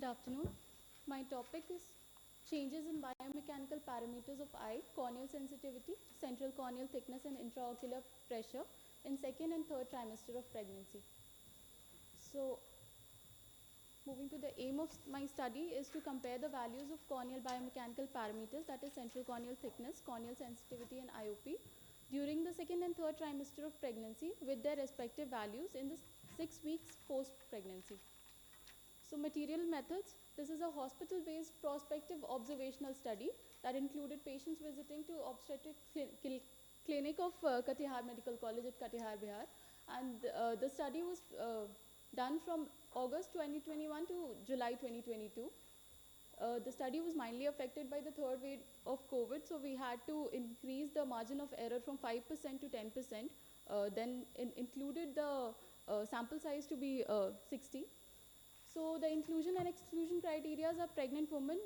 Good afternoon. My topic is changes in biomechanical parameters of eye, corneal sensitivity, central corneal thickness and intraocular pressure in second and third trimester of pregnancy. So, moving to the aim of my study is to compare the values of corneal biomechanical parameters, that is central corneal thickness, corneal sensitivity and IOP during the second and third trimester of pregnancy with their respective values in the 6 weeks post-pregnancy. So material methods, this is a hospital-based prospective observational study that included patients visiting to obstetric clinic of Katihar Medical College at Katihar, Bihar, and the study was done from August 2021 to July 2022. The study was mildly affected by the third wave of COVID, so we had to increase the margin of error from 5% to 10%, then included the sample size to be 60. So the inclusion and exclusion criteria are pregnant women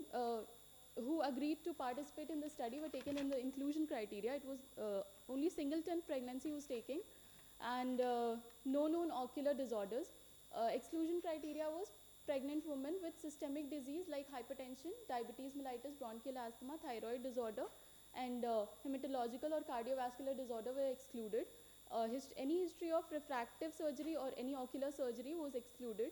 who agreed to participate in the study were taken in the inclusion criteria. It was only singleton pregnancy was taken, and no known ocular disorders. Exclusion criteria was pregnant women with systemic disease like hypertension, diabetes mellitus, bronchial asthma, thyroid disorder, and hematological or cardiovascular disorder were excluded. Any history of refractive surgery or any ocular surgery was excluded.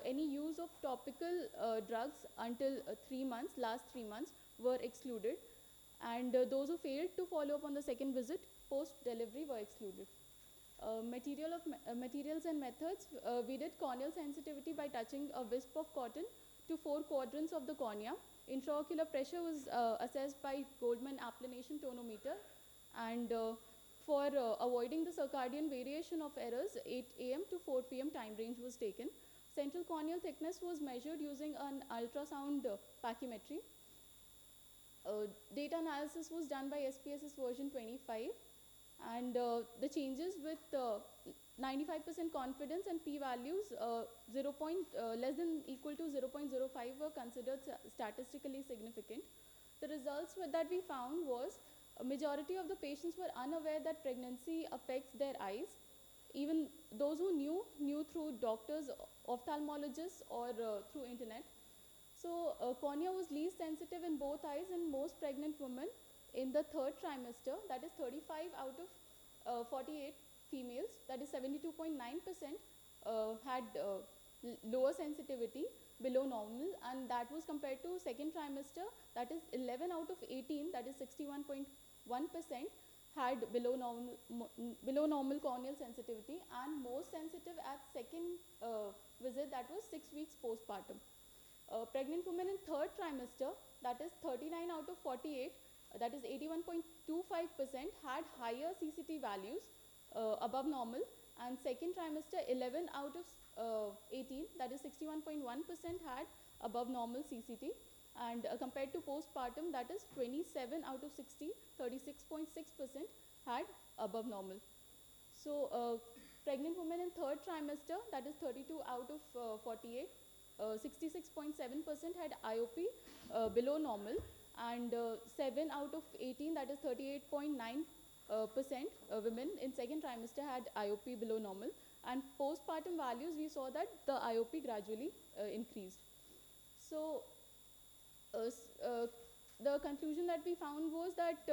Any use of topical drugs until 3 months, last 3 months, were excluded, and those who failed to follow up on the second visit post-delivery were excluded. Materials and methods, we did corneal sensitivity by touching a wisp of cotton to 4 quadrants of the cornea. Intraocular pressure was assessed by Goldman applanation tonometer, and for avoiding the circadian variation of errors, 8 a.m. to 4 p.m. time range was taken. Central corneal thickness was measured using an ultrasound pachymetry. Data analysis was done by SPSS version 25, and the changes with 95% confidence and p-values less than equal to 0.05 were considered statistically significant. The results that we found was a majority of the patients were unaware that pregnancy affects their eyes. Even those who knew through doctors, ophthalmologists, or through internet. So cornea was least sensitive in both eyes in most pregnant women in the third trimester, that is 35 out of 48 females, that is 72.9% had lower sensitivity below normal, and that was compared to second trimester, that is 11 out of 18, that is 61.1% had below normal corneal sensitivity, and most sensitive at second visit, that was 6 weeks postpartum. Pregnant women in third trimester, that is 39 out of 48, that is 81.25% had higher CCT values above normal, and second trimester 11 out of 18, that is 61.1% had above normal CCT, and compared to postpartum, that is 27 out of 60, 36.6% had above normal. So pregnant women in third trimester, that is 32 out of 48, 66.7% had IOP below normal, and 7 out of 18, that is 38.9% women in second trimester had IOP below normal, and postpartum values we saw that the IOP gradually increased. So the conclusion that we found was that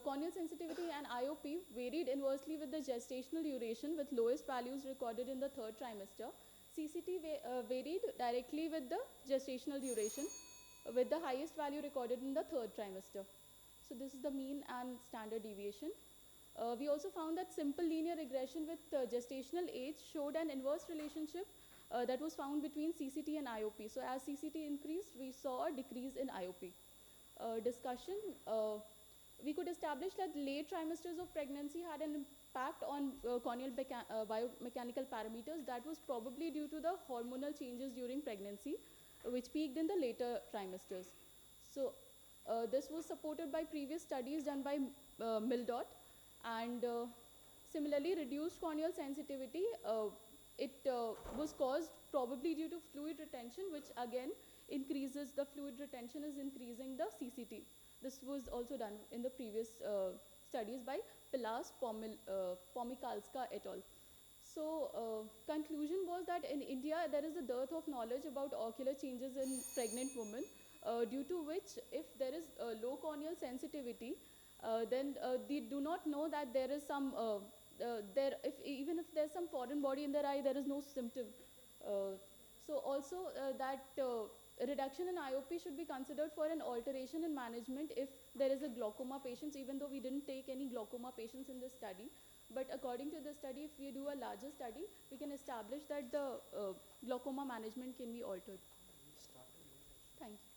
corneal sensitivity and IOP varied inversely with the gestational duration, with lowest values recorded in the third trimester. CCT varied directly with the gestational duration, with the highest value recorded in the third trimester. So this is the mean and standard deviation. We also found that simple linear regression with gestational age showed an inverse relationship that was found between CCT and IOP. So as CCT increased, we saw a decrease in IOP. Discussion, we could establish that late trimesters of pregnancy had an impact on corneal biomechanical parameters. That was probably due to the hormonal changes during pregnancy, which peaked in the later trimesters. So this was supported by previous studies done by Mildot, and similarly reduced corneal sensitivity, it was caused probably due to fluid retention, which again increases the fluid retention is increasing the CCT. This was also done in the previous studies by Pilas, Pomikalska et al. So conclusion was that in India there is a dearth of knowledge about ocular changes in pregnant women, due to which if there is low corneal sensitivity, then they do not know that there is some even if there's some foreign body in their eye, there is no symptom. So also that reduction in IOP should be considered for an alteration in management if there is a glaucoma patients, even though we didn't take any glaucoma patients in this study. But according to the study, if we do a larger study, we can establish that the glaucoma management can be altered. Thank you.